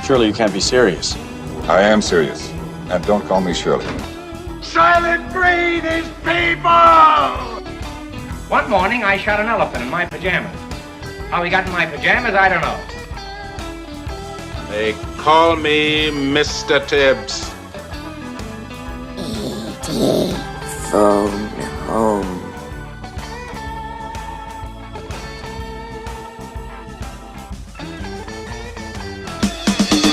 Surely you can't be serious. I am serious. And don't call me Shirley. Silent breed is people! One morning, I shot an elephant in my pajamas. How he got in my pajamas, I don't know. They call me Mr. Tibbs. E.T. Phone home.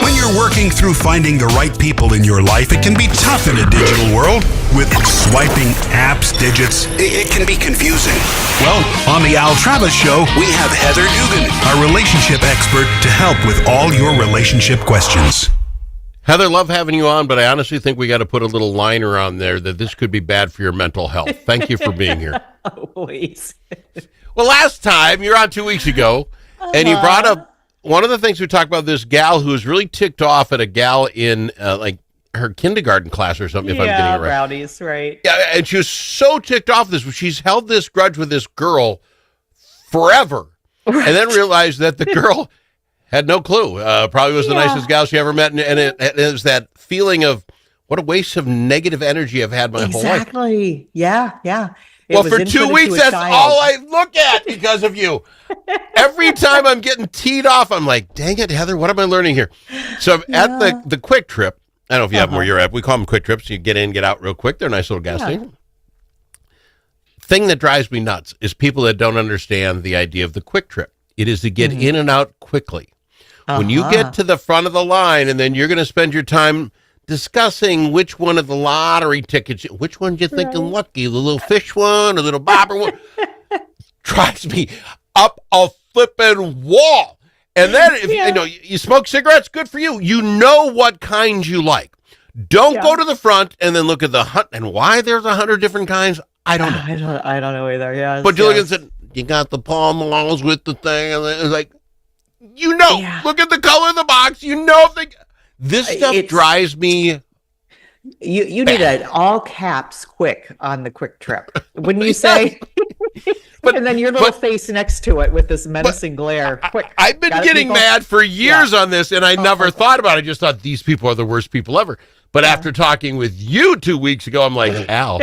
When you're working through finding the right people in your life, it can be tough in a digital world. With swiping apps, digits, it can be confusing. Well, on the Al Travis Show, we have Heather Dugan, our relationship expert, to help with all your relationship questions. Heather, love having you on, but I honestly think we got to put a little liner on there that this could be bad for your mental health. Thank you for being here. Always. Well, last time, you were on 2 weeks ago, and you brought up one of the things we talked about, this gal who was really ticked off at a gal in her kindergarten class or something, if I'm getting it right. Brownies, right. Yeah, and she was so ticked off this. She's held this grudge with this girl forever, and then realized that the girl had no clue. Probably was the nicest gal she ever met, and it was that feeling of what a waste of negative energy I've had my whole life. Exactly. Yeah. Well, for 2 weeks, that's all I look at because of you. Every time I'm getting teed off, I'm like, dang it, Heather, what am I learning here? So at the Quick Trip, I don't know if you have them where you're at. We call them Quick Trips. You get in, get out real quick. They're a nice little gas station. Thing that drives me nuts is people that don't understand the idea of the Quick Trip. It is to get in and out quickly. When you get to the front of the line and then you're going to spend your time discussing which one of the lottery tickets, which one you're thinking lucky, the little fish one or the little bobber one, drives me up a flipping wall. And then if you smoke cigarettes, good for you. You know what kinds you like. Don't go to the front and then look at the hunt and why there's 100 different kinds. I don't know. I don't know either. Yeah. But you look and said, you got the Pall Malls with the thing, and it's like, look at the color of the box. This stuff drives me. You need an all caps quick on the Quick Trip. Wouldn't you say? And then your little face next to it with this menacing glare. Quick. I've been getting mad for years on this, and I never thought about it. I just thought these people are the worst people ever. But after talking with you 2 weeks ago, I'm like, Al,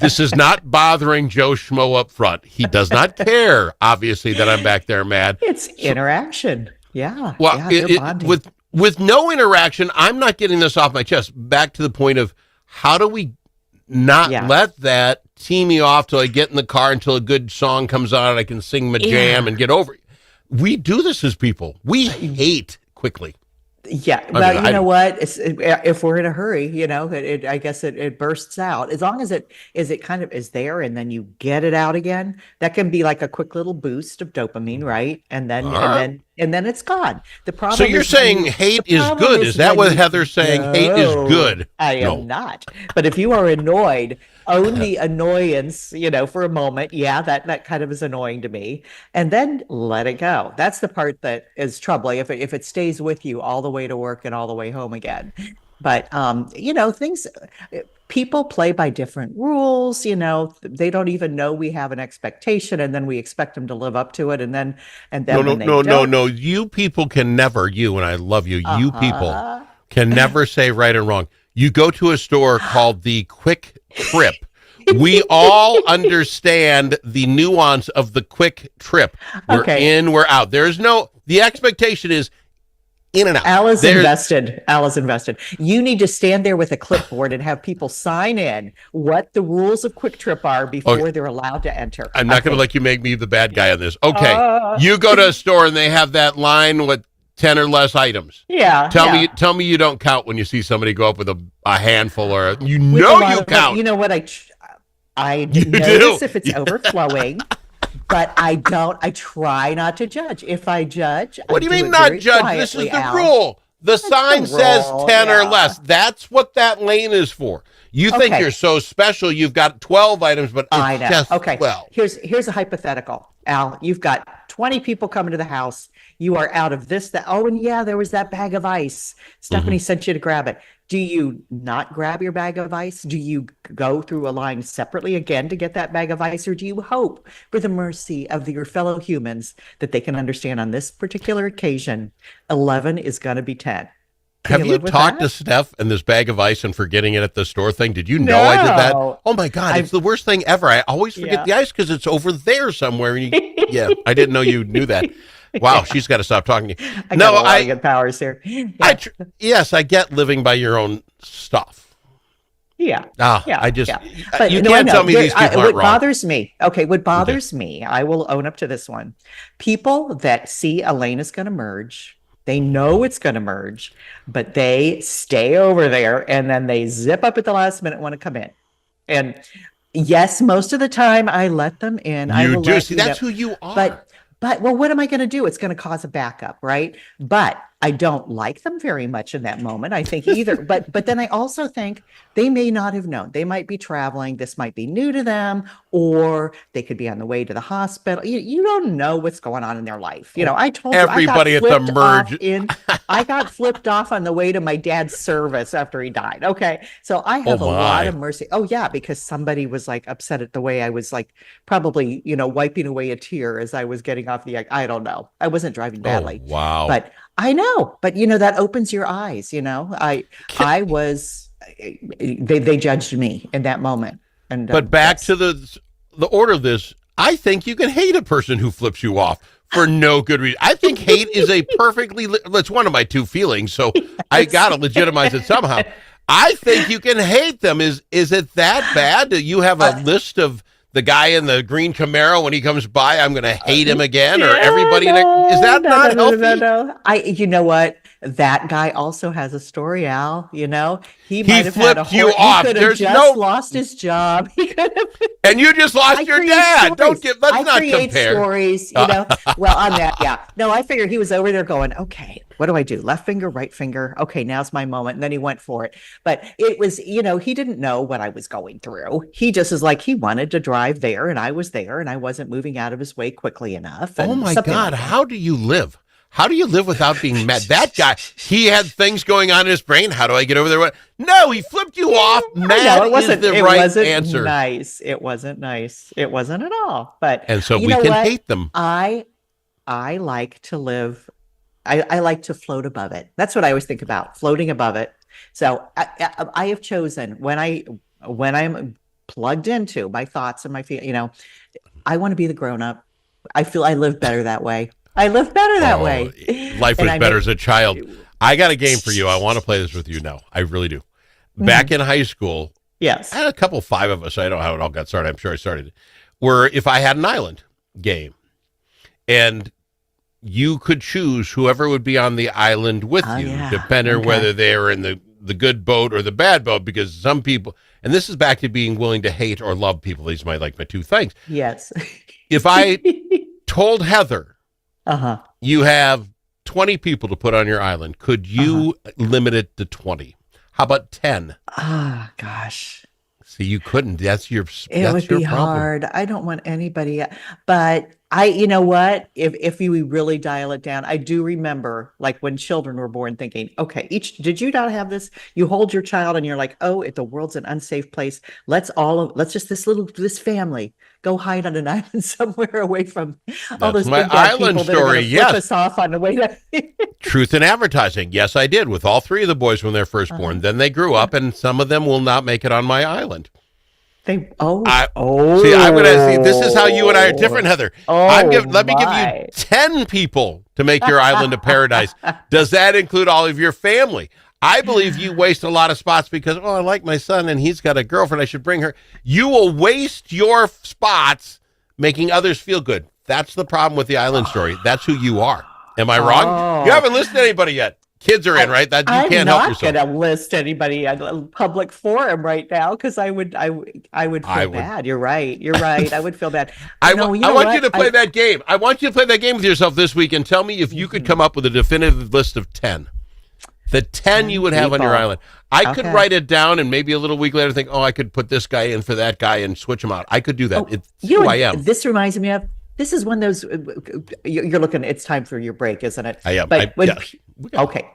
this is not bothering Joe Schmo up front. He does not care, obviously, that I'm back there mad. It's interaction. Yeah. Well, with no interaction, I'm not getting this off my chest. Back to the point of how do we not let that tee me off till I get in the car until a good song comes on and I can sing my jam and get over it. We do this as people. We hate quickly. Yeah, well, you know what? If we're in a hurry, I guess it bursts out. As long as it kind of is there, and then you get it out again, that can be like a quick little boost of dopamine, right? And then it's gone. The problem. So you're saying hate is good? Is that what Heather's saying? Hate is good? I am not. But if you are annoyed, own the annoyance, for a moment. Yeah, that kind of is annoying to me. And then let it go. That's the part that is troubling if it stays with you all the way to work and all the way home again. But, people play by different rules, they don't even know we have an expectation, and then we expect them to live up to it. And then No. You people can never, and I love you, you people can never say right and wrong. You go to a store called the Quick Trip. We all understand the nuance of the Quick Trip. We're in, we're out. The expectation is in and out. Al is invested. You need to stand there with a clipboard and have people sign in what the rules of Quick Trip are before they're allowed to enter. I'm not going to let you make me the bad guy on this. Okay. You go to a store and they have that line with 10 or less items. Yeah. Tell me you don't count when you see somebody go up with a handful or you count. You know what? I notice if it's overflowing. But I try not to judge. If I judge, what do you mean not judge? Quietly, this is the rule. The sign says 10 or less. That's what that lane is for. You think you're so special. You've got 12 items, but it's just 12. Here's a hypothetical. Al, you've got 20 people coming to the house. You are out of this, that. Oh, and there was that bag of ice. Stephanie sent you to grab it. Do you not grab your bag of ice? Do you go through a line separately again to get that bag of ice? Or do you hope for the mercy of your fellow humans that they can understand on this particular occasion, 11 is going to be 10? Have you talked to Steph and this bag of ice and forgetting it at the store thing? Did you know I did that? Oh my God, it's the worst thing ever. I always forget the ice because it's over there somewhere. And yeah, I didn't know you knew that. Wow, she's got to stop talking to you. I got a lot of good powers here. Yeah. Yes, I get living by your own stuff. Yeah. I just, but you can't tell me these people aren't wrong. Bothers me. Okay, what bothers me, I will own up to this one. People that see Elaine is going to merge, they know it's going to merge, but they stay over there and then they zip up at the last minute and want to come in. And yes, most of the time I let them in. You do. See, that's who you are. But well, what am I going to do? It's going to cause a backup, right? But I don't like them very much in that moment. I think either, but then I also think they may not have known. They might be traveling. This might be new to them, or they could be on the way to the hospital. You don't know what's going on in their life. You know, I told everybody at the merge. I got flipped off on the way to my dad's service after he died. Okay, so I have a lot of mercy. Oh yeah, because somebody was like upset at the way I was like probably wiping away a tear as I was getting off the. I don't know. I wasn't driving badly. Oh, wow. But I know, but that opens your eyes. I was. They judged me in that moment. And but back to the order of this, I think you can hate a person who flips you off for no good reason. I think hate is a perfectly. That's one of my two feelings, so I got to legitimize it somehow. I think you can hate them. Is it that bad? Do you have a list of the guy in the green Camaro when he comes by? I'm going to hate him again, or everybody. Is that not healthy? No. You know what? That guy also has a story, Al. He might have flipped had you off. He could have just lost his job. He could have. And you just lost your dad. Stories. Let's not create compare. Stories, Well, on that, yeah. No, I figured he was over there going, okay, what do I do? Left finger, right finger. Okay, now's my moment. And then he went for it. But it was, he didn't know what I was going through. He just was like, he wanted to drive there, and I was there, and I wasn't moving out of his way quickly enough. Oh my God, how do you live? How do you live without being mad? That guy, he had things going on in his brain. How do I get over there? No, he flipped you off. Mad is the right answer. Nice. It wasn't nice. It wasn't at all. And so we can hate them. I like to live. I like to float above it. That's what I always think about, floating above it. So I have chosen when I'm plugged into my thoughts and my feelings, I want to be the grown up. I feel I live better that way. I live better that way. Life was better as a child. I got a game for you. I want to play this with you now. I really do. Back in high school, yes, I had a couple, 5 of us. I don't know how it all got started. I'm sure I started it. Where if I had an island game, and you could choose whoever would be on the island with you, depending on whether they were in the good boat or the bad boat, because some people, and this is back to being willing to hate or love people. These are my two things. Yes. If I told Heather, you have 20 people to put on your island, could you limit it to 20? How about 10? Ah, gosh. See, you couldn't. That's your problem. It would be hard. I don't want anybody, but you know what? If you really dial it down, I do remember like when children were born thinking, okay, did you not have this? You hold your child and you're like, oh, the world's an unsafe place. Let's just this family go hide on an island somewhere away from all those my big bad island people story. That are flip us off on the way to Truth in advertising. Yes, I did with all 3 of the boys when they're first born. Then they grew up, and some of them will not make it on my island. See, I'm gonna see. This is how you and I are different, Heather. Let me give you 10 people to make your island a paradise. Does that include all of your family? I believe you waste a lot of spots because, I like my son and he's got a girlfriend. I should bring her. You will waste your spots making others feel good. That's the problem with the island story. That's who you are. Am I wrong? You haven't listed anybody yet. Kids are in, right? That you can't help yourself. I'm not going to list anybody at a public forum right now because I would feel bad. You're right. I would feel bad. I want you to play that game. I want you to play that game with yourself this week and tell me if you could come up with a definitive list of 10. The 10 you would have on your island. I could write it down and maybe a little week later think, I could put this guy in for that guy and switch them out. I could do that. It's who I am. This reminds me of, this is one of those, you're looking, it's time for your break, isn't it? I am. Okay.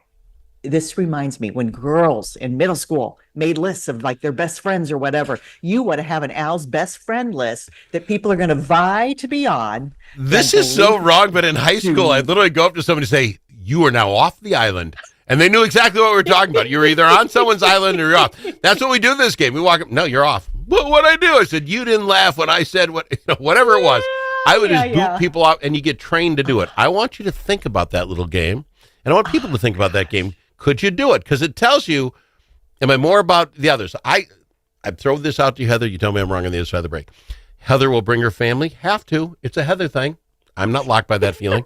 this reminds me when girls in middle school made lists of like their best friends or whatever, you want to have an Al's best friend list that people are going to vie to be on. This is so wrong, but in high school, I'd literally go up to somebody and say, you are now off the island. And they knew exactly what we were talking about. You were either on someone's island or you're off. That's what we do this game. We walk up, no, you're off. Well, what'd I do? I said, you didn't laugh when I said whatever it was. I would just boot people off, and you get trained to do it. I want you to think about that little game, and I want people to think about that game. Could you do it? Because it tells you, am I more about the others? I throw this out to you, Heather. You tell me I'm wrong on the other side of the break. Heather will bring her family. Have to. It's a Heather thing. I'm not locked by that feeling.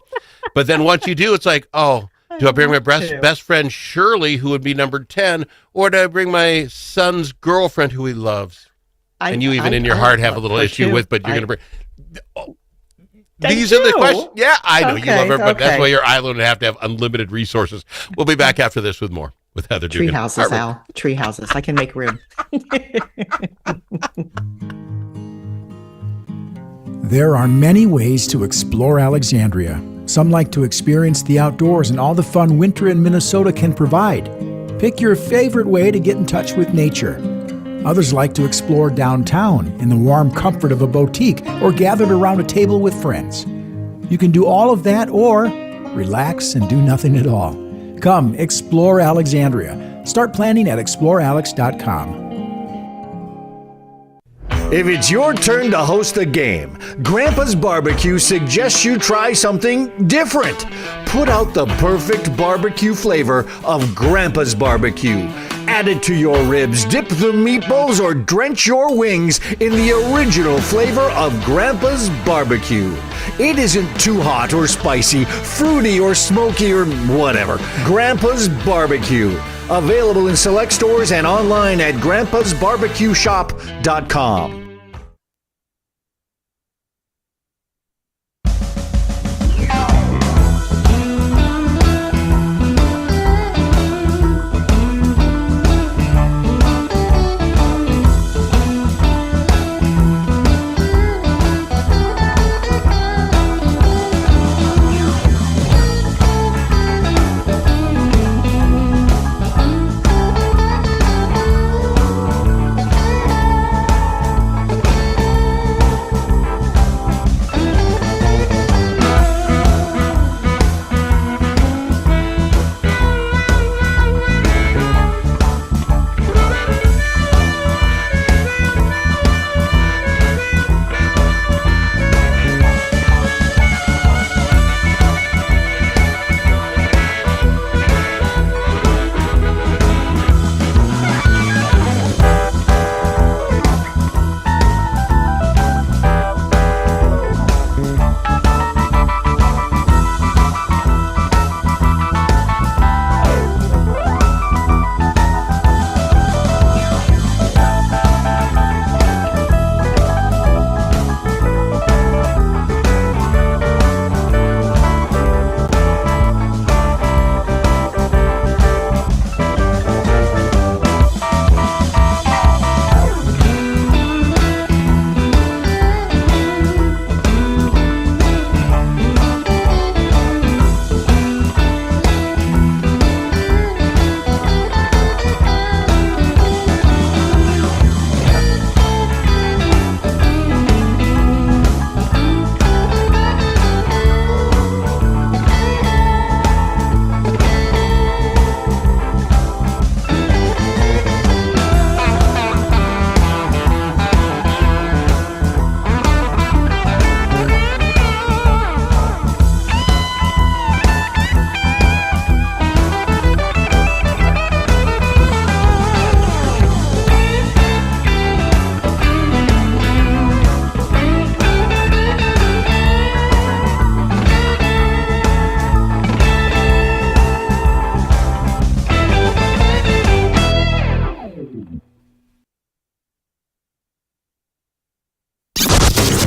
But then once you do, it's like, oh, do I bring my best friend Shirley, who would be number 10, or do I bring my son's girlfriend who he loves? And you even in your heart have a little issue with, but you're going to bring... Oh, these are the questions. Yeah, I know. You love her, but that's why you're island and have to have unlimited resources. We'll be back after this with more with Heather Dugan. Tree houses, Al. Tree houses. I can make room. There are many ways to explore Alexandria. Some like to experience the outdoors and all the fun winter in Minnesota can provide. Pick your favorite way to get in touch with nature. Others like to explore downtown in the warm comfort of a boutique or gathered around a table with friends. You can do all of that or relax and do nothing at all. Come explore Alexandria. Start planning at explorealex.com. If it's your turn to host a game, Grandpa's Barbecue suggests you try something different. Put out the perfect barbecue flavor of Grandpa's Barbecue. Add it to your ribs, dip the meatballs, or drench your wings in the original flavor of Grandpa's Barbecue. It isn't too hot or spicy, fruity or smoky or whatever. Grandpa's Barbecue. Available in select stores and online at grandpasbarbecueshop.com.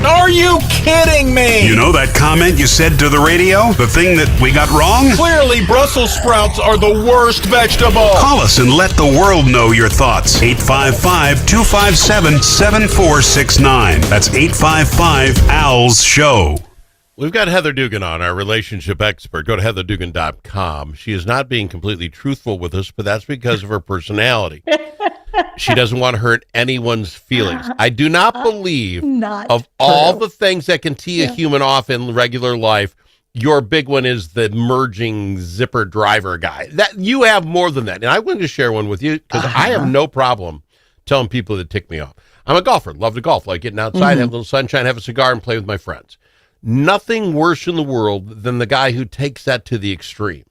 Are you kidding me? You know that comment you said to the radio? The thing that we got wrong? Clearly, Brussels sprouts are the worst vegetable. Call us and let the world know your thoughts. 855-257-7469. That's 855-ALS-SHOW. We've got Heather Dugan on, our relationship expert. Go to heatherdugan.com. She is not being completely truthful with us, but that's because of her personality. She doesn't want to hurt anyone's feelings. I do not believe of all the things that can tee a human off in regular life, your big one is the merging zipper driver guy. That you have more than that. And I wanted to share one with you because I have no problem telling people that tick me off. I'm a golfer, love to golf, like getting outside, have a little sunshine, have a cigar, and play with my friends. Nothing worse in the world than the guy who takes that to the extreme.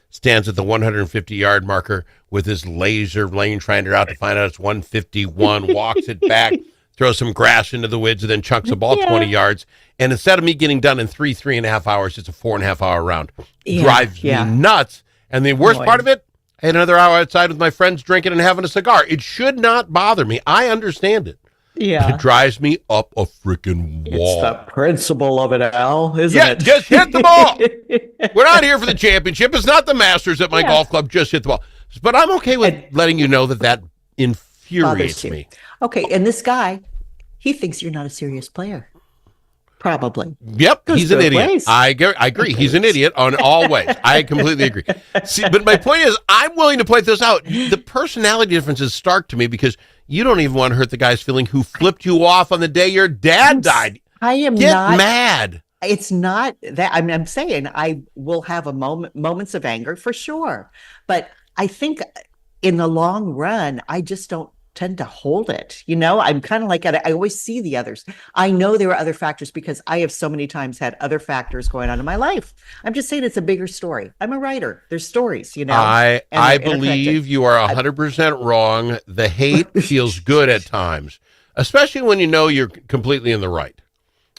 Stands at the 150-yard marker with his laser rangefinder out to find out it's 151, walks it back, throws some grass into the woods, and then chucks a ball 20 yards. And instead of me getting done in 3.5 hours, it's a 4.5-hour round. Drives me nuts. And the worst part of it, I had another hour outside with my friends drinking and having a cigar. It should not bother me. I understand it. Yeah. It drives me up a freaking wall. It's the principle of it, Al, isn't it? Just hit the ball. We're not here for the championship. It's not the Masters at my golf club. Just hit the ball. But I'm okay with letting you know that infuriates me. Okay, and this guy, he thinks you're not a serious player. Probably. Yep, he's an idiot. I agree. He's an idiot on all ways. I completely agree. See, but my point is, I'm willing to point this out. The personality difference is stark to me because you don't even want to hurt the guy's feeling who flipped you off on the day your dad died. I am Get not mad. It's not that I'm saying I will have moments of anger for sure, but I think in the long run, I just don't tend to hold it. I'm kind of like, I always see the others. I know there are other factors because I have so many times had other factors going on in my life. I'm just saying it's a bigger story. I'm a writer. There's stories, I believe you are 100% wrong. The hate feels good at times, especially when you know you're completely in the right.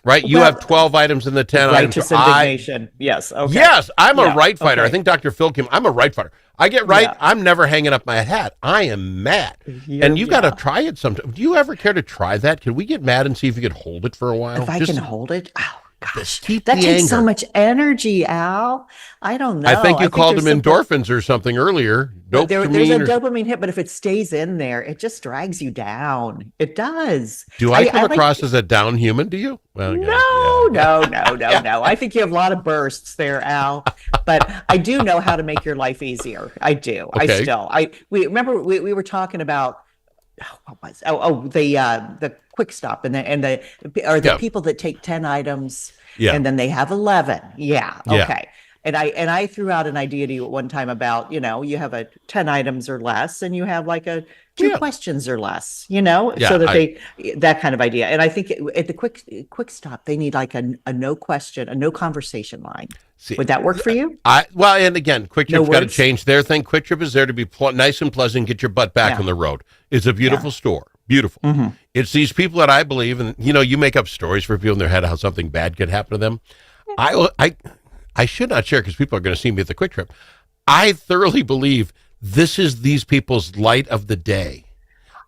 Right? You have 12 items in the 10 items. Righteous indignation. Yes. Okay. Yes, I'm a right fighter. Okay. I think Dr. Phil Kim, I'm a right fighter. I get right. Yeah. I'm never hanging up my hat. I am mad. And you got to try it sometime. Do you ever care to try that? Can we get mad and see if you could hold it for a while? If I can hold it? Oh, gosh. That takes anger. So much energy, Al. I don't know. I think you called them endorphins or something earlier. There's a dopamine hit, but if it stays in there, it just drags you down. It does. Do I come across as a down human? Do you? Well, no. I think you have a lot of bursts there, Al. But I do know how to make your life easier. I do. Okay. We were talking about the quick stop and the people that take 10 items and then they have 11. Yeah. Okay. Yeah. And I threw out an idea to you at one time about, you have a 10 items or less and you have like a 2 questions or less, so that that kind of idea. And I think at the quick stop, they need like a no question, a no conversation line. See, would that work for you? And again, Quick Trip's got to change their thing. Quick Trip is there to be nice and pleasant, get your butt back on the road. It's a beautiful store. Beautiful. Mm-hmm. It's these people that I believe, and you make up stories for people in their head how something bad could happen to them. I should not share because people are going to see me at the Quick Trip. I thoroughly believe this is these people's light of the day.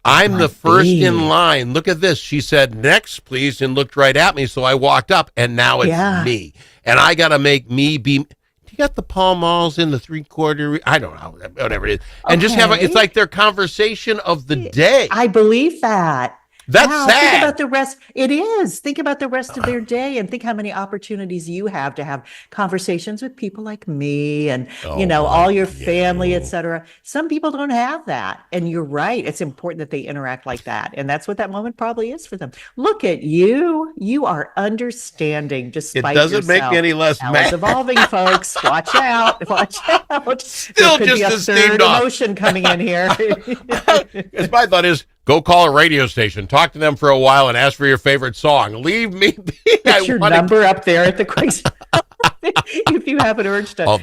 I'm the first in line. Look at this. She said, next, please, and looked right at me. So I walked up, and now it's me. And I got to make me be. Do you got the Pall Malls in the 3/4? I don't know, whatever it is. And just it's like their conversation of the day. I believe that. That's sad. Think about the rest. It is. Think about the rest of their day and think how many opportunities you have to have conversations with people like me and, all your family, etc. Some people don't have that. And you're right. It's important that they interact like that. And that's what that moment probably is for them. Look at you. You are understanding despite yourself. It doesn't make me any less mad. It's evolving, folks. Watch out. Watch out. Still there could just be a third emotion coming in here. My thought is, go call a radio station, talk to them for a while, and ask for your favorite song. Leave me be. Put your number up there at the quick stop. If you have an urge to talk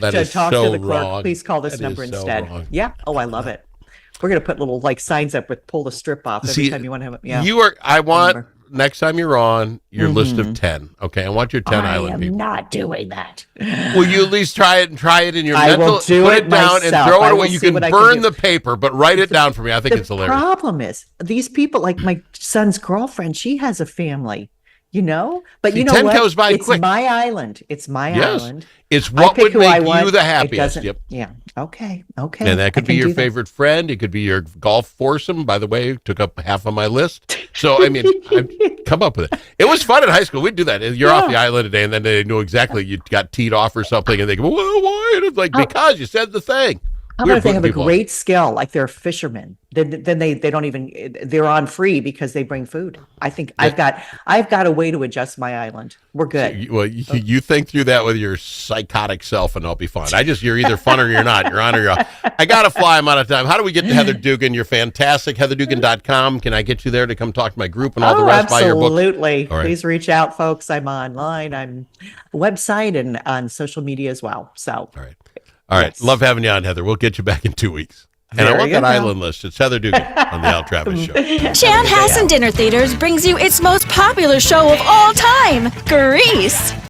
to the clerk, please call this number instead. So yeah. Oh, I love it. We're going to put little signs up with pull the strip off every time you want to have it. I want next time you're on your list of 10. Okay, I want your 10 island people. I am not doing that. Will you at least try it in your mental? I will do put it down myself. And throw it away. You can burn the paper, but write it down for me. I think it's hilarious. The problem is these people, like my son's girlfriend, she has a family. But See, you know 10 what? goes by It's quick. my island. It's my Yes. island. It's I what pick would who I make want. you the It happiest. doesn't- Yep. Yeah. Okay. Okay. And that I could be can your do that. favorite friend. It could be your golf foursome. By the way, took up half of my list. So, I mean, I've come up with it. It was fun in high school. We'd do that. You're off the island today, and then they knew exactly you got teed off or something, and they go, well, why? And it's like, because you said the thing. How We about were if they putting have a people great skill, like they're fishermen? Then they don't even, they're on free because they bring food. I think I've got a way to adjust my island. We're good. Well, you think through that with your psychotic self, and I'll be fine. You're either fun or you're not. You're on or you're off. I got to fly. I'm out of time. How do we get to Heather Dugan? You're fantastic. HeatherDugan.com. Can I get you there to come talk to my group and all the rest? Buy your book? Absolutely. All right. Please reach out, folks. I'm online. I'm website and on social media as well. So, All right. All right. Yes. Love having you on, Heather. We'll get you back in 2 weeks. And I There want you that go. island list. It's Heather Dugan on the Al Travis Show. Chanhassen Dinner Theaters brings you its most popular show of all time, Grease.